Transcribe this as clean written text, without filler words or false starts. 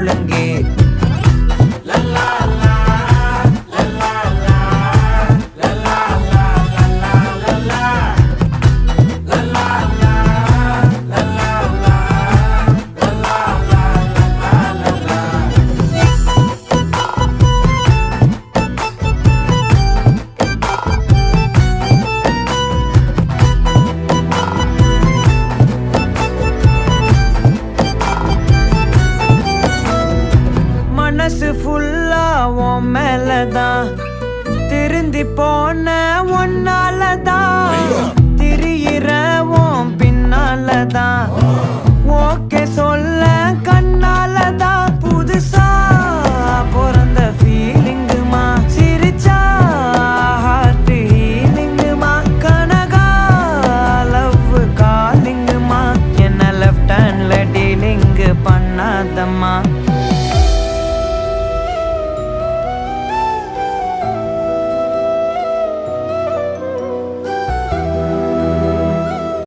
முழங்கே. மனசு ஃபுல்லா உன் மேலதான், திருந்தி போன ஒன்னாலதான், திரியிற உன் பின்னாலதான், ஓகே சொல்ல கண்ணாலதான். புதுசா பிறந்த ஃபீலிங்குமா, சிரிச்சா ஹார்ட் ஹீலிங்குமா, கனகா லவ் காலிங்குமா, என்ன லெஃப்ட் ஹேண்ட்ல டீலிங் பண்ணாதம்மா.